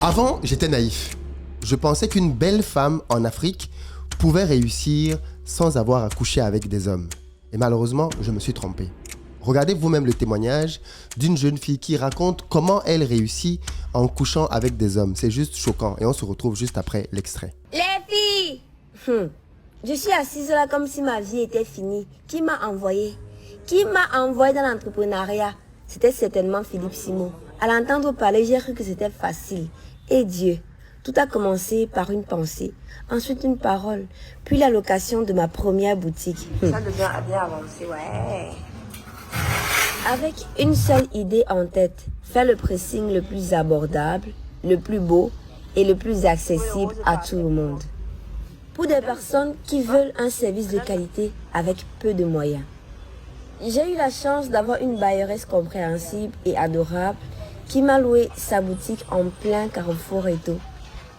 Avant, j'étais naïf. Je pensais qu'une belle femme en Afrique pouvait réussir sans avoir à coucher avec des hommes. Et malheureusement, je me suis trompé. Regardez vous-même le témoignage d'une jeune fille qui raconte comment elle réussit en couchant avec des hommes. C'est juste choquant et on se retrouve juste après l'extrait. Les filles, je suis assise là comme si ma vie était finie. Qui m'a envoyé? Qui m'a envoyé dans l'entrepreneuriat? C'était certainement Philippe Simon. À l'entendre parler, j'ai cru que c'était facile. Et Dieu, tout a commencé par une pensée, ensuite une parole, puis la location de ma première boutique. Ça devient bien avancé, ouais. Avec une seule idée en tête, faire le pressing le plus abordable, le plus beau et le plus accessible à tout le monde. Pour des personnes qui veulent un service de qualité avec peu de moyens. J'ai eu la chance d'avoir une bailleresse compréhensible et adorable qui m'a loué sa boutique en plein Carrefour Eto.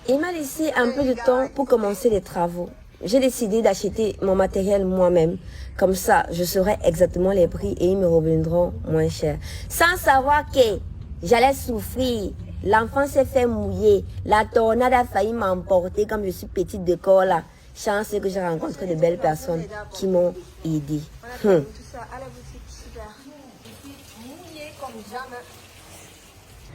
Il m'a laissé un peu de temps pour commencer les travaux. J'ai décidé d'acheter mon matériel moi-même. Comme ça, je saurais exactement les prix et ils me reviendront moins cher. Sans savoir que j'allais souffrir. L'enfant s'est fait mouiller. La tornade a failli m'emporter comme je suis petite de corps là. Chance que j'ai rencontré de belles personnes qui m'ont aidé.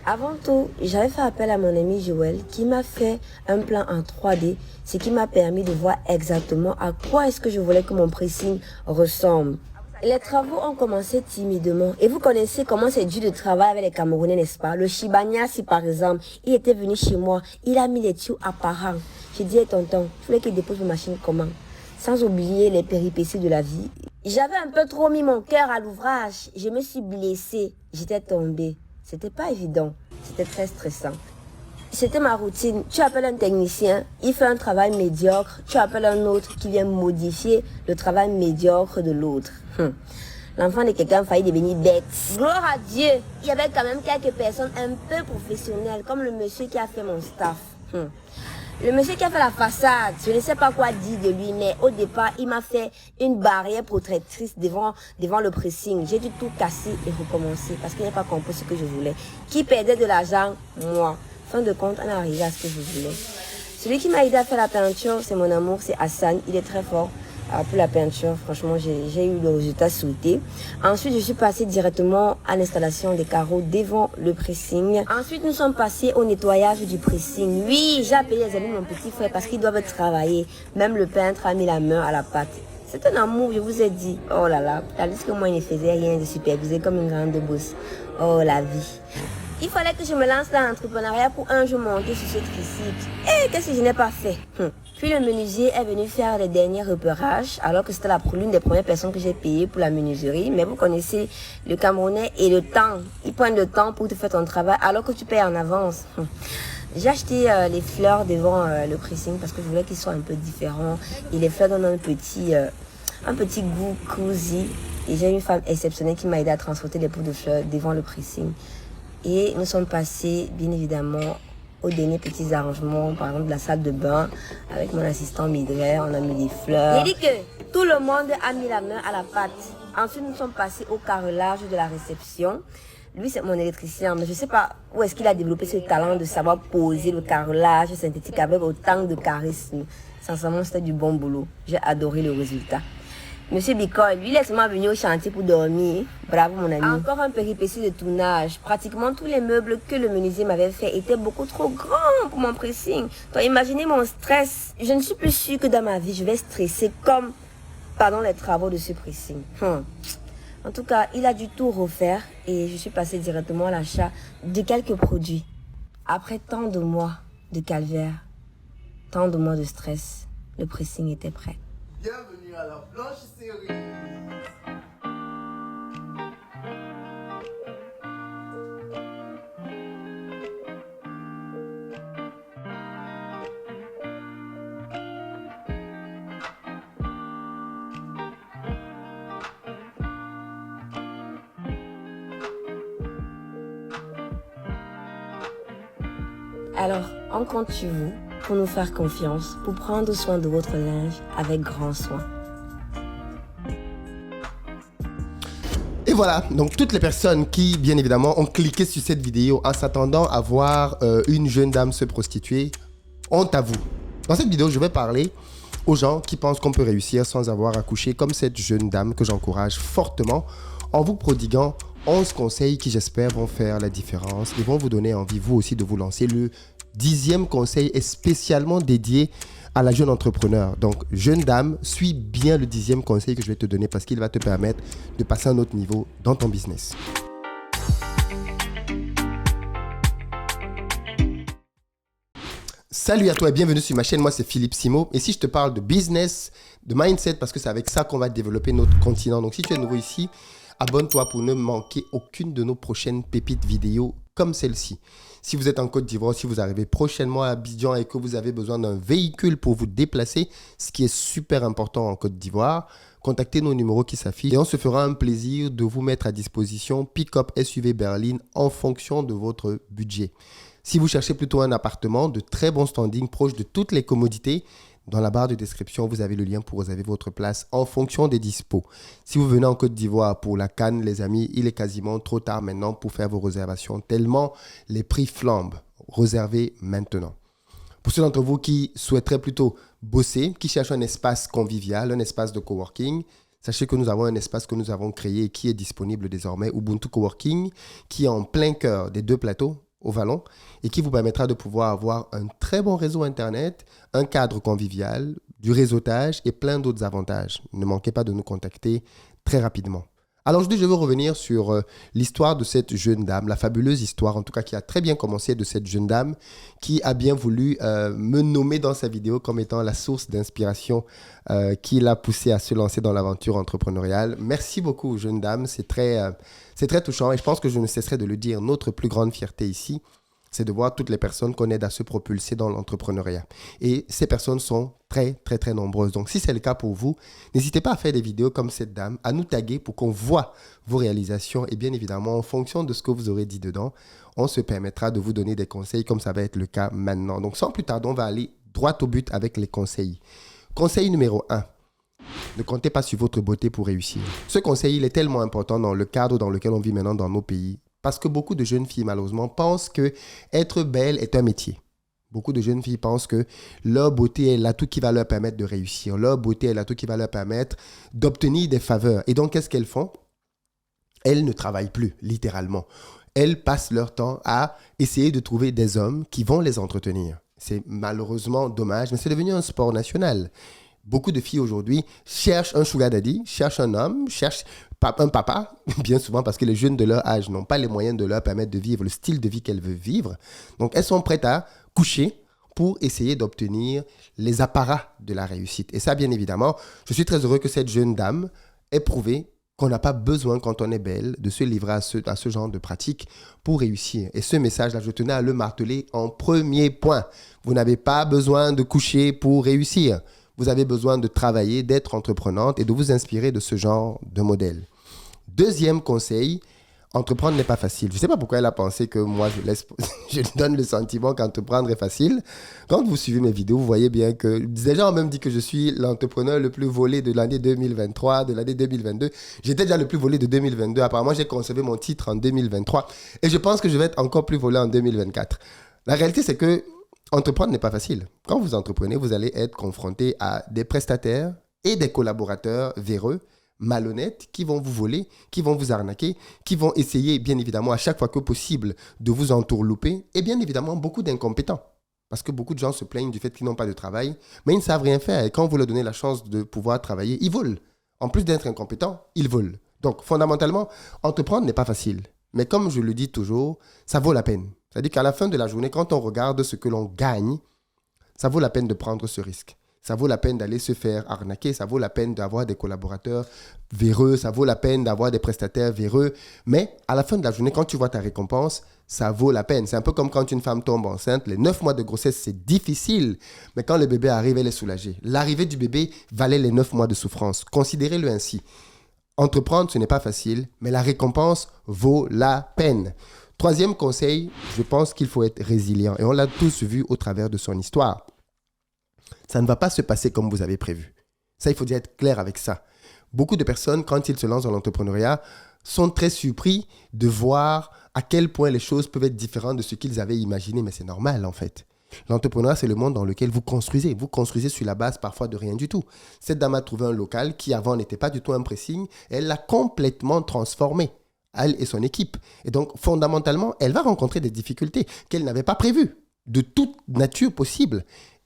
Avant tout, j'avais fait appel à mon ami Joël qui m'a fait un plan en 3D, ce qui m'a permis de voir exactement à quoi est-ce que je voulais que mon pressing ressemble. Les travaux ont commencé timidement et vous connaissez comment c'est dur de travailler avec les Camerounais, n'est-ce pas? Le Chibanyasi par exemple, il était venu chez moi, il a mis les tuyaux apparents. J'ai dit, hey, tonton, je voulais qu'il dépose ma machine comment? Sans oublier les péripéties de la vie. J'avais un peu trop mis mon cœur à l'ouvrage, je me suis blessée, j'étais tombée. C'était pas évident, c'était très stressant. C'était ma routine. Tu appelles un technicien, il fait un travail médiocre. Tu appelles un autre qui vient modifier le travail médiocre de l'autre. L'enfant de quelqu'un a failli devenir bête. Gloire à Dieu, il y avait quand même quelques personnes un peu professionnelles, comme le monsieur qui a fait mon staff. Le monsieur qui a fait la façade, je ne sais pas quoi dire de lui, mais au départ, il m'a fait une barrière protectrice devant le pressing. J'ai dû tout casser et recommencer parce qu'il n'a pas compris ce que je voulais. Qui perdait de l'argent? Moi. Fin de compte, on est arrivé à ce que je voulais. Celui qui m'a aidé à faire la peinture, c'est mon amour, c'est Hassan. Il est très fort pour la peinture. Franchement, j'ai eu le résultat souhaité. Ensuite, je suis passée directement à l'installation des carreaux devant le pressing. Ensuite, nous sommes passés au nettoyage du pressing. Oui, j'ai appelé les amis de mon petit frère parce qu'ils doivent travailler. Même le peintre a mis la main à la pâte. C'est un amour, je vous ai dit. Oh là là, tandis que moi, il ne faisait rien de supervisé comme une grande bosse. Oh, la vie. Il fallait que je me lance dans l'entrepreneuriat pour un jour monter sur ce tricycle. Et qu'est-ce que je n'ai pas fait? Puis le menuisier est venu faire les derniers repérages, alors que c'était l'une des premières personnes que j'ai payées pour la menuiserie. Mais vous connaissez le Camerounais et le temps. Ils prennent le temps pour te faire ton travail, alors que tu payes en avance. J'ai acheté les fleurs devant le pressing parce que je voulais qu'ils soient un peu différents. Et les fleurs donnent un petit goût cosy. Et j'ai une femme exceptionnelle qui m'a aidé à transporter les pots de fleurs devant le pressing. Et nous sommes passés, bien évidemment, aux derniers petits arrangements, par exemple la salle de bain, avec mon assistant midwife, on a mis des fleurs. J'ai dit que tout le monde a mis la main à la pâte. Ensuite, nous sommes passés au carrelage de la réception. Lui, c'est mon électricien, mais je ne sais pas où est-ce qu'il a développé ce talent de savoir poser le carrelage synthétique avec autant de charisme. Sincèrement, c'était du bon boulot. J'ai adoré le résultat. Monsieur Bicole, lui, laisse-moi venir au chantier pour dormir. Bravo, mon ami. Encore un péripétie de tournage. Pratiquement tous les meubles que le menuisier m'avait fait étaient beaucoup trop grands pour mon pressing. Donc, imaginez mon stress. Je ne suis plus sûre que dans ma vie, je vais stresser comme pendant les travaux de ce pressing. En tout cas, il a dû tout refaire et je suis passée directement à l'achat de quelques produits. Après tant de mois de calvaire, tant de mois de stress, le pressing était prêt. Bienvenue à la blanchisserie. Alors, on compte sur vous pour nous faire confiance, pour prendre soin de votre linge avec grand soin. voilà, donc toutes les personnes qui, bien évidemment, ont cliqué sur cette vidéo en s'attendant à voir une jeune dame se prostituer, honte à vous. Dans cette vidéo, je vais parler aux gens qui pensent qu'on peut réussir sans avoir à coucher comme cette jeune dame que j'encourage fortement en vous prodiguant 11 conseils qui, j'espère, vont faire la différence et vont vous donner envie, vous aussi, de vous lancer. Le 10e conseil est spécialement dédié à la jeune entrepreneur. Donc, jeune dame, suis bien le 10e conseil que je vais te donner parce qu'il va te permettre de passer à un autre niveau dans ton business. Salut à toi et bienvenue sur ma chaîne, moi c'est Philippe Simo. Et si je te parle de business, de mindset, parce que c'est avec ça qu'on va développer notre continent. Donc si tu es nouveau ici, abonne-toi pour ne manquer aucune de nos prochaines pépites vidéo comme celle-ci. Si vous êtes en Côte d'Ivoire, si vous arrivez prochainement à Abidjan et que vous avez besoin d'un véhicule pour vous déplacer, ce qui est super important en Côte d'Ivoire, contactez nos numéros qui s'affichent et on se fera un plaisir de vous mettre à disposition pick-up SUV berline en fonction de votre budget. Si vous cherchez plutôt un appartement de très bon standing, proche de toutes les commodités, dans la barre de description, vous avez le lien pour réserver votre place en fonction des dispos. Si vous venez en Côte d'Ivoire pour la CAN, les amis, il est quasiment trop tard maintenant pour faire vos réservations, tellement les prix flambent. Réservez maintenant. Pour ceux d'entre vous qui souhaiteraient plutôt bosser, qui cherchent un espace convivial, un espace de coworking, sachez que nous avons un espace que nous avons créé et qui est disponible désormais, Ubuntu Coworking, qui est en plein cœur des deux plateaux au Vallon et qui vous permettra de pouvoir avoir un très bon réseau Internet, un cadre convivial, du réseautage et plein d'autres avantages. Ne manquez pas de nous contacter très rapidement. Alors aujourd'hui, je veux revenir sur l'histoire de cette jeune dame, la fabuleuse histoire, en tout cas qui a très bien commencé de cette jeune dame qui a bien voulu me nommer dans sa vidéo comme étant la source d'inspiration qui l'a poussée à se lancer dans l'aventure entrepreneuriale. Merci beaucoup, jeune dame, c'est très touchant et je pense que je ne cesserai de le dire. Notre plus grande fierté ici, c'est de voir toutes les personnes qu'on aide à se propulser dans l'entrepreneuriat. Et ces personnes sont très nombreuses. Donc, si c'est le cas pour vous, n'hésitez pas à faire des vidéos comme cette dame, à nous taguer pour qu'on voit vos réalisations. Et bien évidemment, en fonction de ce que vous aurez dit dedans, on se permettra de vous donner des conseils comme ça va être le cas maintenant. Donc, sans plus tarder, on va aller droit au but avec les conseils. Conseil numéro 1. Ne comptez pas sur votre beauté pour réussir. Ce conseil, il est tellement important dans le cadre dans lequel on vit maintenant dans nos pays. Parce que beaucoup de jeunes filles, malheureusement, pensent qu'être belle est un métier. Beaucoup de jeunes filles pensent que leur beauté est l'atout qui va leur permettre de réussir. Leur beauté est l'atout qui va leur permettre d'obtenir des faveurs. Et donc, qu'est-ce qu'elles font? Elles ne travaillent plus, littéralement. Elles passent leur temps à essayer de trouver des hommes qui vont les entretenir. C'est malheureusement dommage, mais c'est devenu un sport national. Beaucoup de filles aujourd'hui cherchent un sugar daddy, cherchent un homme, cherchent un papa, bien souvent parce que les jeunes de leur âge n'ont pas les moyens de leur permettre de vivre le style de vie qu'elles veulent vivre. Donc, elles sont prêtes à coucher pour essayer d'obtenir les apparats de la réussite. Et ça, bien évidemment, je suis très heureux que cette jeune dame ait prouvé qu'on n'a pas besoin, quand on est belle, de se livrer à ce genre de pratique pour réussir. Et ce message-là, je tenais à le marteler en premier point. Vous n'avez pas besoin de coucher pour réussir. Vous avez besoin de travailler, d'être entreprenante et de vous inspirer de ce genre de modèle. Deuxième conseil, entreprendre n'est pas facile. Je ne sais pas pourquoi elle a pensé que moi, je donne le sentiment qu'entreprendre est facile. Quand vous suivez mes vidéos, vous voyez bien que des gens ont même dit que je suis l'entrepreneur le plus volé de l'année 2023, de l'année 2022. J'étais déjà le plus volé de 2022. Apparemment, j'ai conservé mon titre en 2023 et je pense que je vais être encore plus volé en 2024. La réalité, c'est que entreprendre n'est pas facile. Quand vous entreprenez, vous allez être confronté à des prestataires et des collaborateurs véreux, malhonnêtes, qui vont vous voler, qui vont vous arnaquer, qui vont essayer, bien évidemment, à chaque fois que possible, de vous entourlouper. Et bien évidemment, beaucoup d'incompétents. Parce que beaucoup de gens se plaignent du fait qu'ils n'ont pas de travail, mais ils ne savent rien faire. Et quand vous leur donnez la chance de pouvoir travailler, ils volent. En plus d'être incompétents, ils volent. Donc, fondamentalement, entreprendre n'est pas facile. Mais comme je le dis toujours, ça vaut la peine. C'est-à-dire qu'à la fin de la journée, quand on regarde ce que l'on gagne, ça vaut la peine de prendre ce risque. Ça vaut la peine d'aller se faire arnaquer, ça vaut la peine d'avoir des collaborateurs véreux, ça vaut la peine d'avoir des prestataires véreux. Mais à la fin de la journée, quand tu vois ta récompense, ça vaut la peine. C'est un peu comme quand une femme tombe enceinte. Les 9 mois de grossesse, c'est difficile. Mais quand le bébé arrive, elle est soulagée. L'arrivée du bébé valait les 9 mois de souffrance. Considérez-le ainsi. Entreprendre, ce n'est pas facile, mais la récompense vaut la peine. Troisième conseil, je pense qu'il faut être résilient. Et on l'a tous vu au travers de son histoire. Ça ne va pas se passer comme vous avez prévu. Ça, il faut déjà être clair avec ça. Beaucoup de personnes, quand ils se lancent dans l'entrepreneuriat, sont très surpris de voir à quel point les choses peuvent être différentes de ce qu'ils avaient imaginé. Mais c'est normal, en fait. L'entrepreneuriat, c'est le monde dans lequel vous construisez. Vous construisez sur la base parfois de rien du tout. Cette dame a trouvé un local qui avant n'était pas du tout un pressing. Elle l'a complètement transformé, elle et son équipe. Et donc, fondamentalement, elle va rencontrer des difficultés qu'elle n'avait pas prévues, de toute nature possible.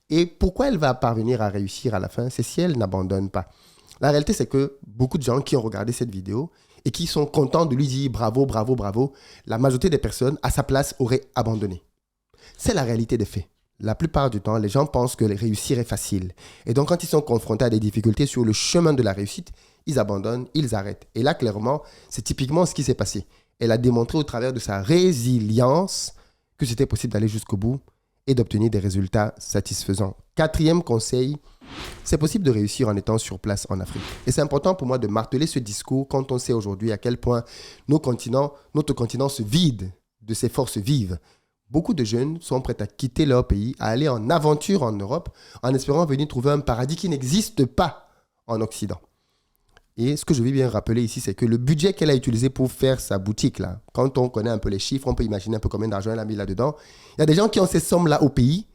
Et pourquoi elle va parvenir à réussir à la fin? C'est si elle n'abandonne pas. La réalité, c'est que beaucoup de gens qui ont regardé cette vidéo et qui sont contents de lui dire bravo, bravo, bravo, la majorité des personnes, à sa place, auraient abandonné. C'est la réalité des faits. La plupart du temps, les gens pensent que réussir est facile. Et donc, quand ils sont confrontés à des difficultés sur le chemin de la réussite, ils abandonnent, ils arrêtent. Et là, clairement, c'est typiquement ce qui s'est passé. Elle a démontré au travers de sa résilience que c'était possible d'aller jusqu'au bout et d'obtenir des résultats satisfaisants. 4e conseil, c'est possible de réussir en étant sur place en Afrique. Et c'est important pour moi de marteler ce discours quand on sait aujourd'hui à quel point notre continent se vide de ses forces vives. Beaucoup de jeunes sont prêts à quitter leur pays, à aller en aventure en Europe, en espérant venir trouver un paradis qui n'existe pas en Occident. Et ce que je veux bien rappeler ici, c'est que le budget qu'elle a utilisé pour faire sa boutique, là, quand on connaît un peu les chiffres, on peut imaginer un peu combien d'argent elle a mis là-dedans. Il y a des gens qui ont ces sommes-là au pays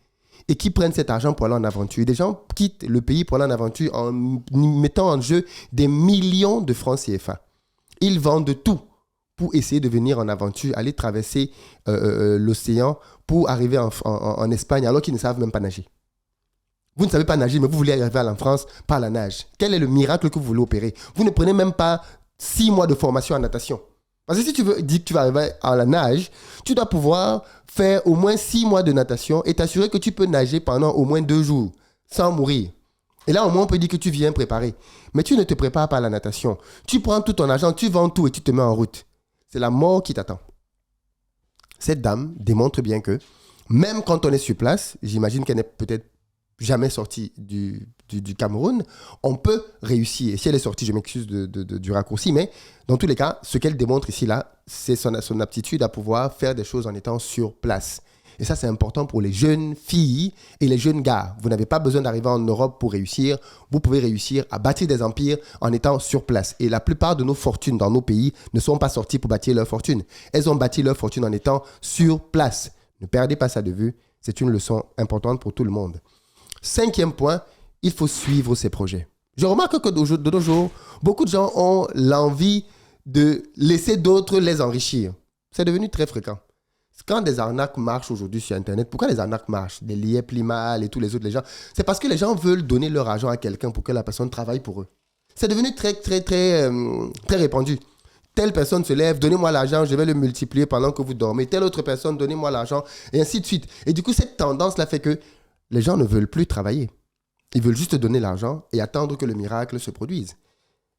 et qui prennent cet argent pour aller en aventure. Des gens quittent le pays pour aller en aventure en mettant en jeu des millions de francs CFA. Ils vendent tout pour essayer de venir en aventure, aller traverser l'océan pour arriver en Espagne alors qu'ils ne savent même pas nager. Vous ne savez pas nager, mais vous voulez arriver en France par la nage. Quel est le miracle que vous voulez opérer? Vous ne prenez même pas 6 mois de formation en natation. Parce que si tu veux dire que tu vas arriver à la nage, tu dois pouvoir faire au moins 6 mois de natation et t'assurer que tu peux nager pendant au moins 2 jours sans mourir. Et là, au moins, on peut dire que tu viens préparer. Mais tu ne te prépares pas à la natation. Tu prends tout ton argent, tu vends tout et tu te mets en route. C'est la mort qui t'attend. Cette dame démontre bien que, même quand on est sur place, j'imagine qu'elle n'est peut-être jamais sortie du Cameroun, on peut réussir. Et si elle est sortie, je m'excuse du raccourci, mais dans tous les cas, ce qu'elle démontre ici, là, c'est son aptitude à pouvoir faire des choses en étant sur place. Et ça, c'est important pour les jeunes filles et les jeunes gars. Vous n'avez pas besoin d'arriver en Europe pour réussir. Vous pouvez réussir à bâtir des empires en étant sur place. Et la plupart de nos fortunes dans nos pays ne sont pas sorties pour bâtir leur fortune. Elles ont bâti leur fortune en étant sur place. Ne perdez pas ça de vue. C'est une leçon importante pour tout le monde. 5e point, il faut suivre ses projets. Je remarque que de nos jours, beaucoup de gens ont l'envie de laisser d'autres les enrichir. C'est devenu très fréquent. Quand des arnaques marchent aujourd'hui sur Internet, pourquoi les arnaques marchent? Des liens Plimal et tous les autres, les gens. C'est parce que les gens veulent donner leur argent à quelqu'un pour que la personne travaille pour eux. C'est devenu très répandu. Telle personne se lève, donnez-moi l'argent, je vais le multiplier pendant que vous dormez. Telle autre personne, donnez-moi l'argent, et ainsi de suite. Et du coup, cette tendance-là fait que les gens ne veulent plus travailler. Ils veulent juste donner l'argent et attendre que le miracle se produise.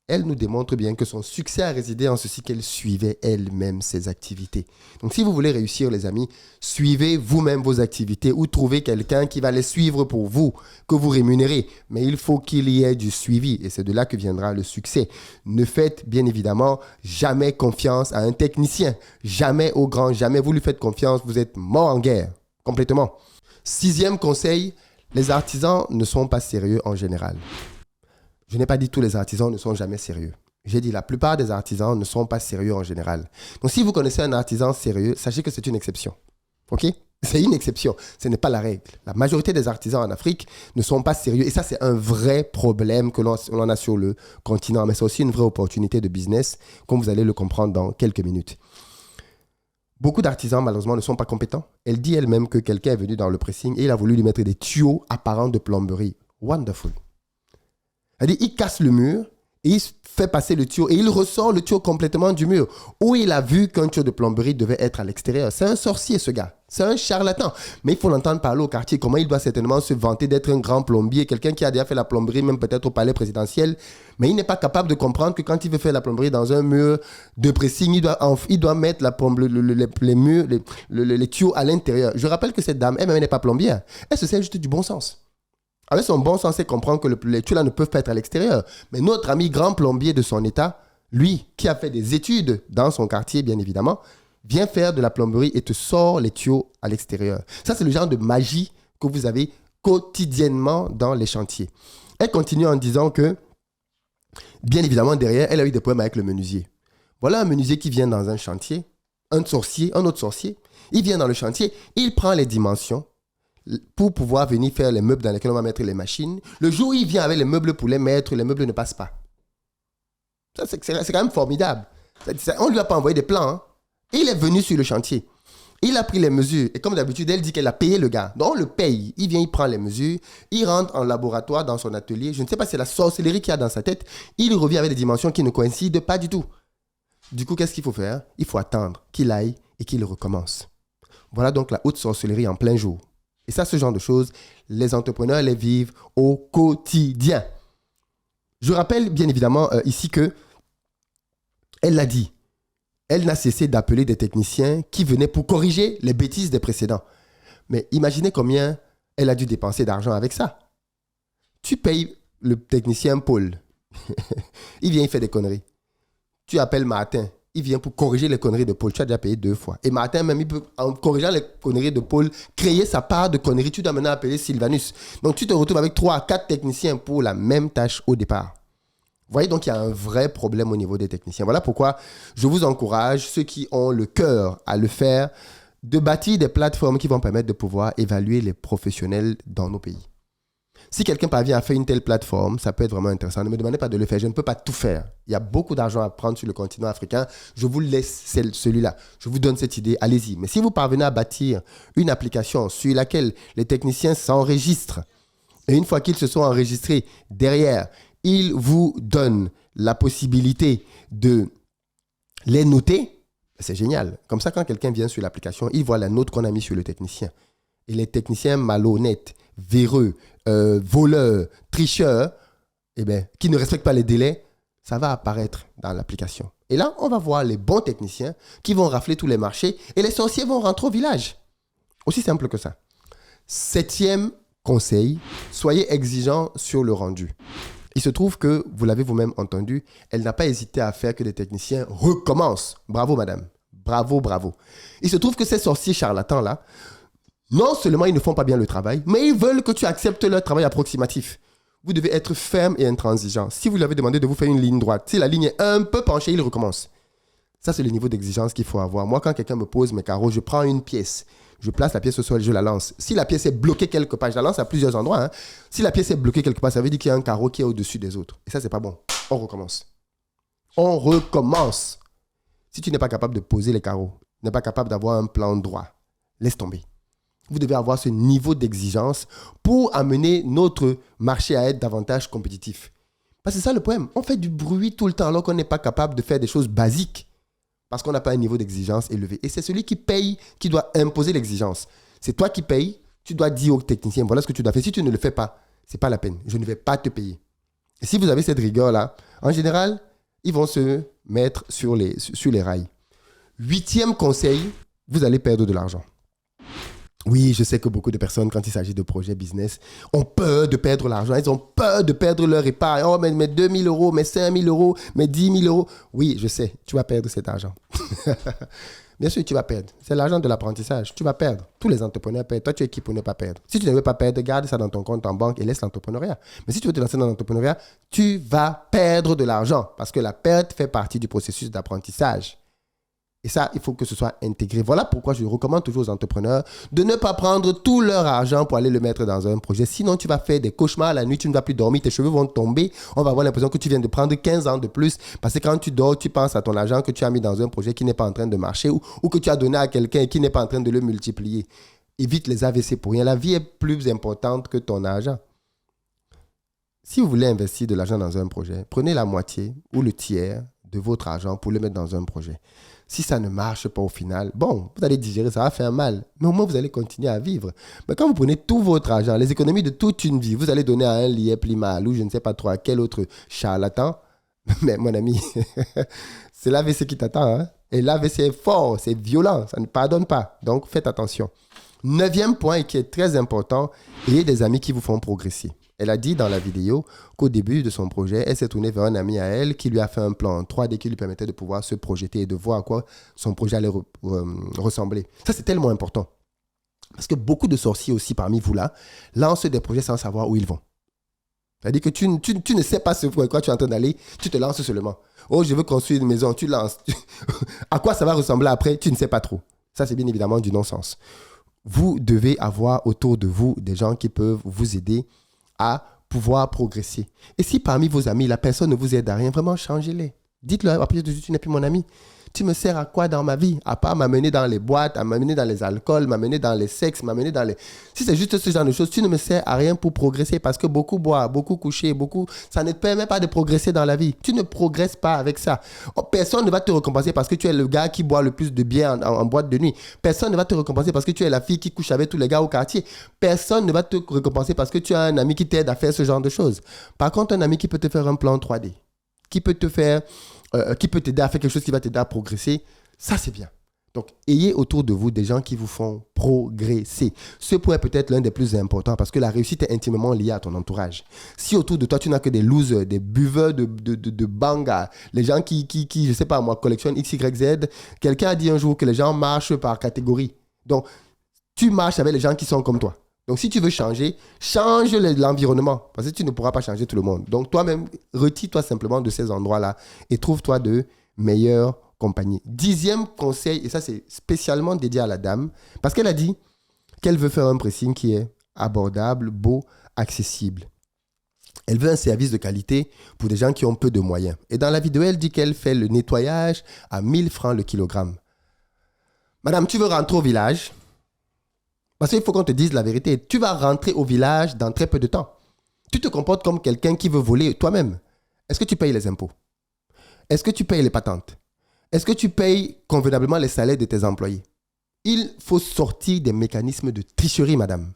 Elle nous démontre bien que son succès a résidé en ceci qu'elle suivait elle-même ses activités. Donc si vous voulez réussir les amis, suivez vous-même vos activités ou trouvez quelqu'un qui va les suivre pour vous, que vous rémunérez. Mais il faut qu'il y ait du suivi et c'est de là que viendra le succès. Ne faites bien évidemment jamais confiance à un technicien. Jamais au grand, jamais vous lui faites confiance, vous êtes mort en guerre, complètement. 6e conseil, les artisans ne sont pas sérieux en général. Je n'ai pas dit tous les artisans ne sont jamais sérieux. J'ai dit la plupart des artisans ne sont pas sérieux en général. Donc si vous connaissez un artisan sérieux, sachez que c'est une exception. Ok? C'est une exception. Ce n'est pas la règle. La majorité des artisans en Afrique ne sont pas sérieux. Et ça, c'est un vrai problème que l'on a sur le continent. Mais c'est aussi une vraie opportunité de business, comme vous allez le comprendre dans quelques minutes. Beaucoup d'artisans, malheureusement, ne sont pas compétents. Elle dit elle-même que quelqu'un est venu dans le pressing et il a voulu lui mettre des tuyaux apparents de plomberie. Wonderful. Elle dit, il casse le mur et il fait passer le tuyau et il ressort le tuyau complètement du mur. Où il a vu qu'un tuyau de plomberie devait être à l'extérieur. C'est un sorcier, ce gars. C'est un charlatan. Mais il faut l'entendre parler au quartier. Comment il doit certainement se vanter d'être un grand plombier, quelqu'un qui a déjà fait la plomberie, même peut-être au palais présidentiel. Mais il n'est pas capable de comprendre que quand il veut faire la plomberie dans un mur de pressing, il doit mettre les tuyaux à l'intérieur. Je rappelle que cette dame, elle-même n'est pas plombière. Elle se sert juste du bon sens. Avec son bon sens, elle comprend que les tuyaux là ne peuvent pas être à l'extérieur. Mais notre ami grand plombier de son état, lui, qui a fait des études dans son quartier, bien évidemment, vient faire de la plomberie et te sort les tuyaux à l'extérieur. Ça, c'est le genre de magie que vous avez quotidiennement dans les chantiers. Elle continue en disant que, bien évidemment, derrière, elle a eu des problèmes avec le menuisier. Voilà un menuisier qui vient dans un chantier, un autre sorcier, il vient dans le chantier, il prend les dimensions pour pouvoir venir faire les meubles dans lesquels on va mettre les machines. Le jour où il vient avec les meubles pour les mettre, les meubles ne passent pas. Ça, c'est quand même formidable. On ne lui a pas envoyé des plans. Hein. Il est venu sur le chantier. Il a pris les mesures. Et comme d'habitude, elle dit qu'elle a payé le gars. Donc, on le paye. Il vient, il prend les mesures. Il rentre en laboratoire dans son atelier. Je ne sais pas si c'est la sorcellerie qu'il y a dans sa tête. Il revient avec des dimensions qui ne coïncident pas du tout. Du coup, qu'est-ce qu'il faut faire? Il faut attendre qu'il aille et qu'il recommence. Voilà donc la haute sorcellerie en plein jour. Et ça, ce genre de choses, les entrepreneurs les vivent au quotidien. Je rappelle bien évidemment ici que elle l'a dit. Elle n'a cessé d'appeler des techniciens qui venaient pour corriger les bêtises des précédents. Mais imaginez combien elle a dû dépenser d'argent avec ça. Tu payes le technicien Paul. Il vient, il fait des conneries. Tu appelles Martin. Il vient pour corriger les conneries de Paul. Tu as déjà payé 2 fois. Et Martin, même, il peut, en corrigeant les conneries de Paul, créer sa part de conneries. Tu dois maintenant appeler Sylvanus. Donc, tu te retrouves avec 3 à 4 techniciens pour la même tâche au départ. Vous voyez, donc il y a un vrai problème au niveau des techniciens. Voilà pourquoi je vous encourage, ceux qui ont le cœur à le faire, de bâtir des plateformes qui vont permettre de pouvoir évaluer les professionnels dans nos pays. Si quelqu'un parvient à faire une telle plateforme, ça peut être vraiment intéressant. Ne me demandez pas de le faire, je ne peux pas tout faire. Il y a beaucoup d'argent à prendre sur le continent africain. Je vous laisse celui-là. Je vous donne cette idée, allez-y. Mais si vous parvenez à bâtir une application sur laquelle les techniciens s'enregistrent, et une fois qu'ils se sont enregistrés, derrière, ils vous donnent la possibilité de les noter, c'est génial. Comme ça, quand quelqu'un vient sur l'application, il voit la note qu'on a mise sur le technicien. Et les techniciens malhonnêtes, véreux, voleurs, tricheurs, qui ne respectent pas les délais, ça va apparaître dans l'application. Et là, on va voir les bons techniciens qui vont rafler tous les marchés et les sorciers vont rentrer au village. Aussi simple que ça. 7e conseil, soyez exigeants sur le rendu. Il se trouve que, vous l'avez vous-même entendu, elle n'a pas hésité à faire que les techniciens recommencent. Bravo, madame. Bravo, bravo. Il se trouve que ces sorciers charlatans-là, non seulement ils ne font pas bien le travail, mais ils veulent que tu acceptes leur travail approximatif. Vous devez être ferme et intransigeant. Si vous lui avez demandé de vous faire une ligne droite, si la ligne est un peu penchée, il recommence. Ça, c'est le niveau d'exigence qu'il faut avoir. Moi, quand quelqu'un me pose mes carreaux, je prends une pièce. Je place la pièce au sol, je la lance. Si la pièce est bloquée quelque part, je la lance à plusieurs endroits. Hein. Si la pièce est bloquée quelque part, ça veut dire qu'il y a un carreau qui est au-dessus des autres. Et ça, c'est pas bon. On recommence. On recommence. Si tu n'es pas capable de poser les carreaux, n'es pas capable d'avoir un plan droit, laisse tomber. Vous devez avoir ce niveau d'exigence pour amener notre marché à être davantage compétitif. Parce que c'est ça le problème. On fait du bruit tout le temps alors qu'on n'est pas capable de faire des choses basiques. Parce qu'on n'a pas un niveau d'exigence élevé. Et c'est celui qui paye qui doit imposer l'exigence. C'est toi qui payes, tu dois dire au technicien, voilà ce que tu dois faire. Si tu ne le fais pas, ce n'est pas la peine. Je ne vais pas te payer. Et si vous avez cette rigueur-là, en général, ils vont se mettre sur les rails. 8e conseil, vous allez perdre de l'argent. Oui, je sais que beaucoup de personnes, quand il s'agit de projets business, ont peur de perdre l'argent. Ils ont peur de perdre leur épargne. Oh, mais 2 000 euros, mais 5 000 euros, mais 10 000 euros. Oui, je sais, tu vas perdre cet argent. Bien sûr, tu vas perdre. C'est l'argent de l'apprentissage. Tu vas perdre. Tous les entrepreneurs perdent. Toi, tu es qui pour ne pas perdre? Si tu ne veux pas perdre, garde ça dans ton compte en banque et laisse l'entrepreneuriat. Mais si tu veux te lancer dans l'entrepreneuriat, tu vas perdre de l'argent parce que la perte fait partie du processus d'apprentissage. Et ça, il faut que ce soit intégré. Voilà pourquoi je recommande toujours aux entrepreneurs de ne pas prendre tout leur argent pour aller le mettre dans un projet. Sinon, tu vas faire des cauchemars la nuit, tu ne vas plus dormir, tes cheveux vont tomber. On va avoir l'impression que tu viens de prendre 15 ans de plus. Parce que quand tu dors, tu penses à ton argent que tu as mis dans un projet qui n'est pas en train de marcher ou que tu as donné à quelqu'un et qui n'est pas en train de le multiplier. Évite les AVC pour rien. La vie est plus importante que ton argent. Si vous voulez investir de l'argent dans un projet, prenez la moitié ou le tiers de votre argent pour le mettre dans un projet. Si ça ne marche pas au final, bon, vous allez digérer, ça va faire mal. Mais au moins, vous allez continuer à vivre. Mais quand vous prenez tout votre argent, les économies de toute une vie, vous allez donner à un liep limal ou je ne sais pas trop à quel autre charlatan. Mais mon ami, c'est l'AVC qui t'attend. Hein? Et l'AVC est fort, c'est violent, ça ne pardonne pas. Donc, faites attention. 9e point, et qui est très important, ayez des amis qui vous font progresser. Elle a dit dans la vidéo qu'au début de son projet, elle s'est tournée vers un ami à elle qui lui a fait un plan en 3D qui lui permettait de pouvoir se projeter et de voir à quoi son projet allait ressembler. Ça, c'est tellement important. Parce que beaucoup de sorciers aussi parmi vous là lancent des projets sans savoir où ils vont. C'est-à-dire que tu ne sais pas ce pour quoi tu es en train d'aller, tu te lances seulement. Oh, je veux construire une maison, tu lances. À quoi ça va ressembler après, tu ne sais pas trop. Ça, c'est bien évidemment du non-sens. Vous devez avoir autour de vous des gens qui peuvent vous aider à pouvoir progresser. Et si parmi vos amis, la personne ne vous aide à rien, vraiment changez-les. Dites-leur, après, tu n'es plus mon ami. Tu me sers à quoi dans ma vie? À part m'amener dans les boîtes, à m'amener dans les alcools, m'amener dans les sexes, m'amener dans les... Si c'est juste ce genre de choses, tu ne me sers à rien pour progresser parce que beaucoup boivent, beaucoup coucher, ça ne te permet pas de progresser dans la vie. Tu ne progresses pas avec ça. Personne ne va te récompenser parce que tu es le gars qui boit le plus de bière en boîte de nuit. Personne ne va te récompenser parce que tu es la fille qui couche avec tous les gars au quartier. Personne ne va te récompenser parce que tu as un ami qui t'aide à faire ce genre de choses. Par contre, un ami qui peut te faire un plan 3D, qui peut t'aider à faire quelque chose qui va t'aider à progresser, ça c'est bien. Donc, ayez autour de vous des gens qui vous font progresser. Ce point est peut-être l'un des plus importants parce que la réussite est intimement liée à ton entourage. Si autour de toi, tu n'as que des losers, des buveurs de banga, les gens qui, je ne sais pas moi, collectionnent X, Y, Z, quelqu'un a dit un jour que les gens marchent par catégorie. Donc, tu marches avec les gens qui sont comme toi. Donc, si tu veux changer, change l'environnement parce que tu ne pourras pas changer tout le monde. Donc, toi-même, retire-toi simplement de ces endroits-là et trouve-toi de meilleures compagnies. 10e conseil, et ça, c'est spécialement dédié à la dame parce qu'elle a dit qu'elle veut faire un pressing qui est abordable, beau, accessible. Elle veut un service de qualité pour des gens qui ont peu de moyens. Et dans la vidéo, elle dit qu'elle fait le nettoyage à 1000 francs le kilogramme. Madame, tu veux rentrer au village? Parce qu'il faut qu'on te dise la vérité. Tu vas rentrer au village dans très peu de temps. Tu te comportes comme quelqu'un qui veut voler toi-même. Est-ce que tu payes les impôts? Est-ce que tu payes les patentes? Est-ce que tu payes convenablement les salaires de tes employés? Il faut sortir des mécanismes de tricherie, madame.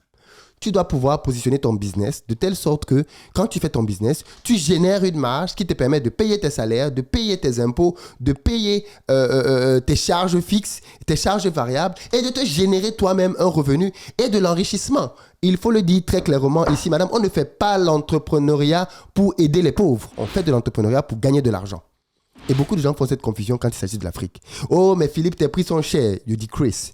Tu dois pouvoir positionner ton business de telle sorte que quand tu fais ton business, tu génères une marge qui te permet de payer tes salaires, de payer tes impôts, de payer tes charges fixes, tes charges variables et de te générer toi-même un revenu et de l'enrichissement. Il faut le dire très clairement ici, madame, on ne fait pas l'entrepreneuriat pour aider les pauvres. On fait de l'entrepreneuriat pour gagner de l'argent. Et beaucoup de gens font cette confusion quand il s'agit de l'Afrique. Oh, mais Philippe, tes prix sont chers. You decrease.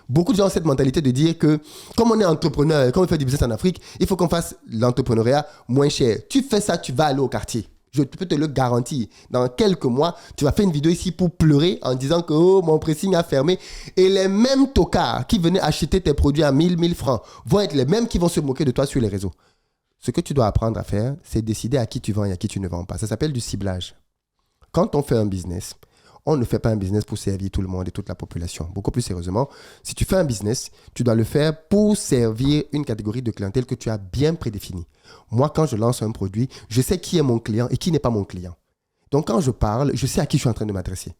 Beaucoup de gens ont cette mentalité de dire que comme on est entrepreneur, comme on fait du business en Afrique, il faut qu'on fasse l'entrepreneuriat moins cher. Tu fais ça, tu vas aller au quartier. Je peux te le garantir. Dans quelques mois, tu vas faire une vidéo ici pour pleurer en disant que oh, mon pressing a fermé. Et les mêmes tocards qui venaient acheter tes produits à 1000 francs vont être les mêmes qui vont se moquer de toi sur les réseaux. Ce que tu dois apprendre à faire, c'est décider à qui tu vends et à qui tu ne vends pas. Ça s'appelle du ciblage. Quand on fait un business, on ne fait pas un business pour servir tout le monde et toute la population. Beaucoup plus sérieusement, si tu fais un business, tu dois le faire pour servir une catégorie de clientèle que tu as bien prédéfinie. Moi, quand je lance un produit, je sais qui est mon client et qui n'est pas mon client. Donc, quand je parle, je sais à qui je suis en train de m'adresser.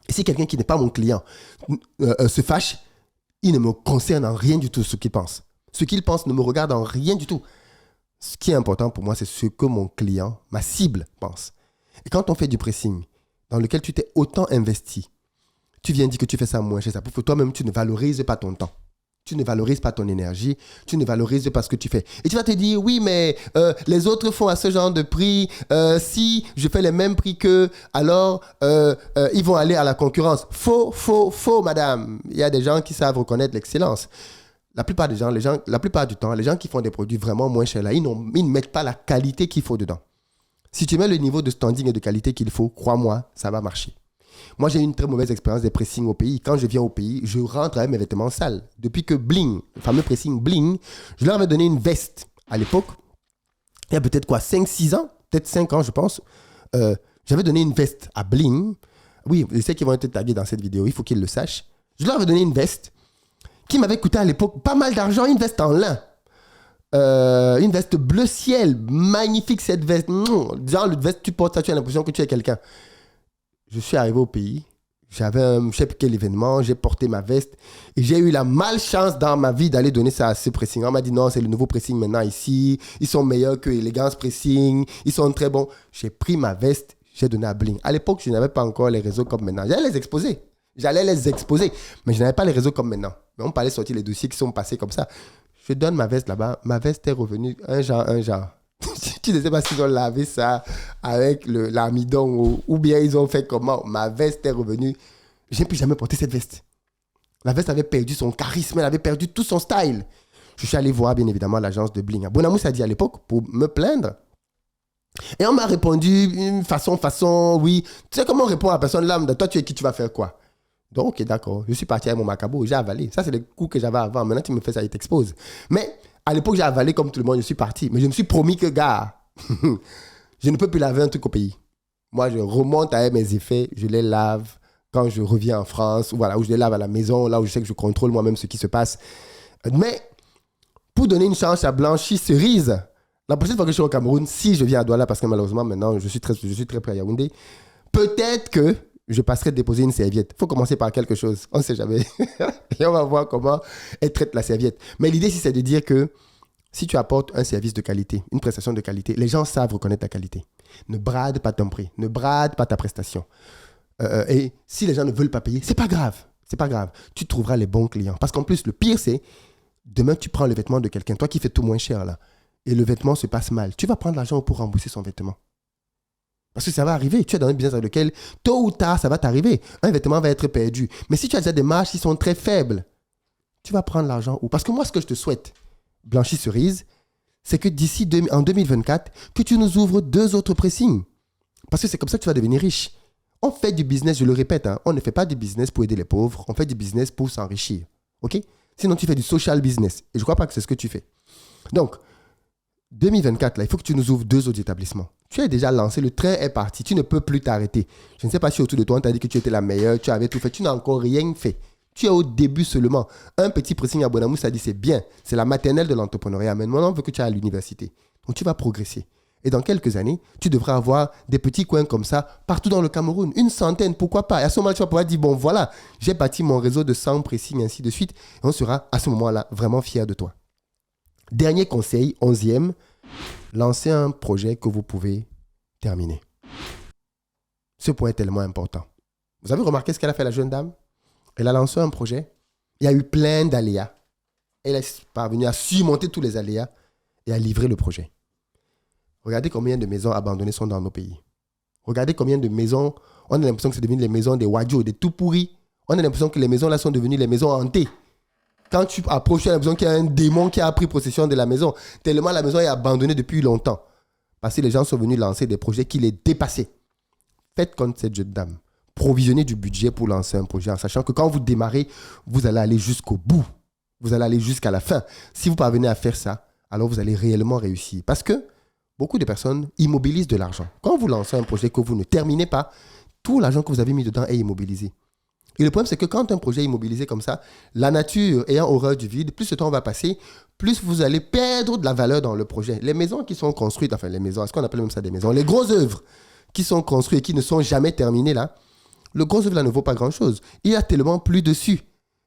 Et si quelqu'un qui n'est pas mon client se fâche, il ne me concerne en rien du tout ce qu'il pense. Ce qu'il pense ne me regarde en rien du tout. Ce qui est important pour moi, c'est ce que mon client, ma cible, pense. Et quand on fait du pressing, dans lequel tu t'es autant investi, tu viens dire que tu fais ça moins cher, ça prouve que toi-même, tu ne valorises pas ton temps. Tu ne valorises pas ton énergie, tu ne valorises pas ce que tu fais. Et tu vas te dire, oui, mais les autres font à ce genre de prix. Si je fais les mêmes prix qu'eux, alors ils vont aller à la concurrence. Faux, madame. Il y a des gens qui savent reconnaître l'excellence. La plupart du temps, les gens qui font des produits vraiment moins chers, là, ils ne mettent pas la qualité qu'il faut dedans. Si tu mets le niveau de standing et de qualité qu'il faut, crois-moi, ça va marcher. Moi, j'ai eu une très mauvaise expérience des pressings au pays. Quand je viens au pays, je rentre avec mes vêtements sales. Depuis que Bling, le fameux pressing Bling, je leur avais donné une veste à l'époque. Il y a peut-être 5-6 ans, peut-être 5 ans, je pense. J'avais donné une veste à Bling. Oui, je sais qu'ils vont être tagués dans cette vidéo, il faut qu'ils le sachent. Je leur avais donné une veste qui m'avait coûté à l'époque pas mal d'argent, une veste en lin. Une veste bleu ciel, magnifique cette veste. Genre, le veste, tu portes ça, tu as l'impression que tu es quelqu'un. Je suis arrivé au pays, j'avais je ne sais plus quel événement, j'ai porté ma veste et j'ai eu la malchance dans ma vie d'aller donner ça à ce pressing. On m'a dit non, c'est le nouveau pressing maintenant ici, ils sont meilleurs que Elegance Pressing, ils sont très bons. J'ai pris ma veste, j'ai donné à Bling. À l'époque, je n'avais pas encore les réseaux comme maintenant. J'allais les exposer, mais je n'avais pas les réseaux comme maintenant. Mais on parlait sortir les dossiers qui sont passés comme ça. Je donne ma veste là-bas, ma veste est revenue un genre. Tu ne sais pas s'ils ont lavé ça avec l'amidon ou bien ils ont fait comment. Ma veste est revenue. Je n'ai plus jamais porté cette veste. La veste avait perdu son charisme, elle avait perdu tout son style. je suis allé voir, bien évidemment, l'agence de Bling. Bonamous a dit à l'époque, pour me plaindre. Et on m'a répondu, façon, oui. Tu sais comment on répond à la personne lambda? Toi, tu es qui, tu vas faire quoi? Donc, ok, d'accord. Je suis parti avec mon macabo, j'ai avalé. Ça, c'est les coups que j'avais avant. Maintenant, tu me fais ça, il t'expose. Mais à l'époque, j'ai avalé comme tout le monde, je suis parti. Mais je me suis promis que, gars, je ne peux plus laver un truc au pays. Moi, je remonte à mes effets, je les lave quand je reviens en France, voilà, où je les lave à la maison, là où je sais que je contrôle moi-même ce qui se passe. Mais pour donner une chance à Blanchi Cerise, la prochaine fois que je suis au Cameroun, si je viens à Douala, parce que malheureusement maintenant je suis très près à Yaoundé, peut-être que je passerai déposer une serviette. Il faut commencer par quelque chose, on ne sait jamais. Et on va voir comment elle traite la serviette. Mais l'idée, c'est de dire que si tu apportes un service de qualité, une prestation de qualité, les gens savent reconnaître ta qualité. Ne brade pas ton prix, ne brade pas ta prestation. Et si les gens ne veulent pas payer, c'est pas grave. C'est pas grave. Tu trouveras les bons clients. Parce qu'en plus, le pire, c'est demain, tu prends le vêtement de quelqu'un, toi qui fais tout moins cher là, et le vêtement se passe mal. Tu vas prendre l'argent pour rembourser son vêtement. Parce que ça va arriver. Tu es dans un business dans lequel, tôt ou tard, ça va t'arriver. Un vêtement va être perdu. Mais si tu as déjà des marges qui sont très faibles, tu vas prendre l'argent où? Parce que moi, ce que je te souhaite, Blanchi Cerise, c'est que d'ici en 2024, que tu nous ouvres 2 autres pressings. Parce que c'est comme ça que tu vas devenir riche. On fait du business, je le répète, hein, on ne fait pas du business pour aider les pauvres, on fait du business pour s'enrichir. OK? Sinon, tu fais du social business. Et je ne crois pas que c'est ce que tu fais. Donc, 2024, là, il faut que tu nous ouvres 2 autres établissements. Tu as déjà lancé, le train est parti, tu ne peux plus t'arrêter. Je ne sais pas si autour de toi, on t'a dit que tu étais la meilleure, tu avais tout fait, tu n'as encore rien fait. Tu es au début seulement. Un petit pressing à Bonamous, ça dit c'est bien, c'est la maternelle de l'entrepreneuriat. Mais maintenant, on veut que tu ailles à l'université. Donc, tu vas progresser. Et dans quelques années, tu devras avoir des petits coins comme ça partout dans le Cameroun. 100, pourquoi pas? Et à ce moment-là, tu vas pouvoir dire, bon, voilà, j'ai bâti mon réseau de 100 pressings, ainsi de suite. Et on sera à ce moment-là vraiment fiers de toi. Dernier conseil, 11e, lancez un projet que vous pouvez terminer. Ce point est tellement important. Vous avez remarqué ce qu'elle a fait, la jeune dame? Elle a lancé un projet. Il y a eu plein d'aléas. Elle est parvenue à surmonter tous les aléas et à livrer le projet. Regardez combien de maisons abandonnées sont dans nos pays. Regardez combien de maisons, on a l'impression que c'est devenu les maisons des wadjo, des tout pourris. On a l'impression que les maisons là sont devenues les maisons hantées. Quand tu approches, tu as l'impression qu'il y a un démon qui a pris possession de la maison. Tellement la maison est abandonnée depuis longtemps. Parce que les gens sont venus lancer des projets qui les dépassaient. Faites comme cette jeune dame. Provisionnez du budget pour lancer un projet en sachant que quand vous démarrez, vous allez aller jusqu'au bout. Vous allez aller jusqu'à la fin. Si vous parvenez à faire ça, alors vous allez réellement réussir. Parce que beaucoup de personnes immobilisent de l'argent. Quand vous lancez un projet que vous ne terminez pas, tout l'argent que vous avez mis dedans est immobilisé. Et le problème, c'est que quand un projet est immobilisé comme ça, la nature ayant horreur du vide, plus le temps va passer, plus vous allez perdre de la valeur dans le projet. Les maisons qui sont construites, enfin les maisons, est-ce qu'on appelle même ça des maisons? Les grosses œuvres qui sont construites et qui ne sont jamais terminées là, le gros œuvre là ne vaut pas grand-chose. Il y a tellement plus dessus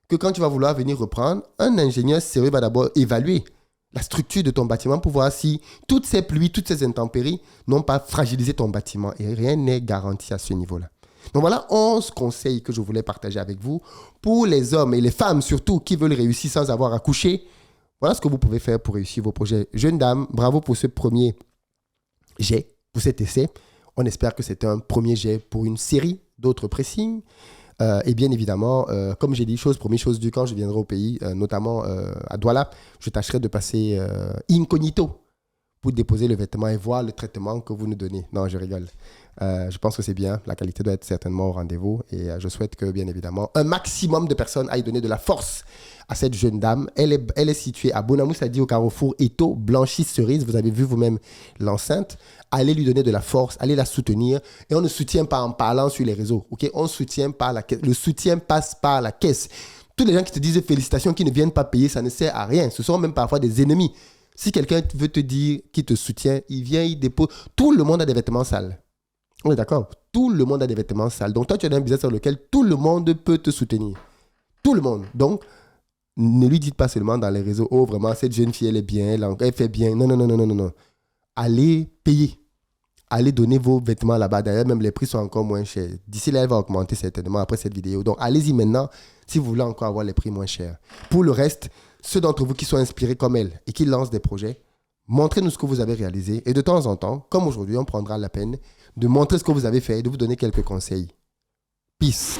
que quand tu vas vouloir venir reprendre, un ingénieur sérieux va d'abord évaluer la structure de ton bâtiment pour voir si toutes ces pluies, toutes ces intempéries n'ont pas fragilisé ton bâtiment. Et rien n'est garanti à ce niveau-là. Donc voilà 11 conseils que je voulais partager avec vous pour les hommes et les femmes surtout qui veulent réussir sans avoir à coucher. Voilà ce que vous pouvez faire pour réussir vos projets. Jeune dame, bravo pour ce premier jet, pour cet essai. On espère que c'est un premier jet pour une série d'autres pressings. Et bien évidemment, comme j'ai dit, première chose due, quand je viendrai au pays, notamment à Douala, je tâcherai de passer incognito pour déposer le vêtement et voir le traitement que vous nous donnez. Non, je rigole. Je pense que c'est bien. La qualité doit être certainement au rendez-vous. Et je souhaite que, bien évidemment, un maximum de personnes aillent donner de la force à cette jeune dame. Elle est située à Bonamous, ça dit au carrefour Eto, Blanchi Cerise. Vous avez vu vous-même l'enceinte. Allez lui donner de la force, allez la soutenir. Et on ne soutient pas en parlant sur les réseaux. Okay? On soutient par la caisse. Le soutien passe par la caisse. Tous les gens qui te disent félicitations, qui ne viennent pas payer, ça ne sert à rien. Ce sont même parfois des ennemis. Si quelqu'un veut te dire qu'il te soutient, il vient, il dépose. Tout le monde a des vêtements sales. On est d'accord? Tout le monde a des vêtements sales. Donc toi, tu as un business dans lequel tout le monde peut te soutenir. Tout le monde. Donc, ne lui dites pas seulement dans les réseaux, oh vraiment, cette jeune fille, elle est bien, elle fait bien. Non, non, non, non, non, non. Allez payer. Allez donner vos vêtements là-bas. D'ailleurs, même les prix sont encore moins chers. D'ici là, elle va augmenter certainement après cette vidéo. Donc, allez-y maintenant si vous voulez encore avoir les prix moins chers. Pour le reste, ceux d'entre vous qui sont inspirés comme elle et qui lancent des projets, montrez-nous ce que vous avez réalisé. Et de temps en temps, comme aujourd'hui, on prendra la peine de montrer ce que vous avez fait et de vous donner quelques conseils. Peace.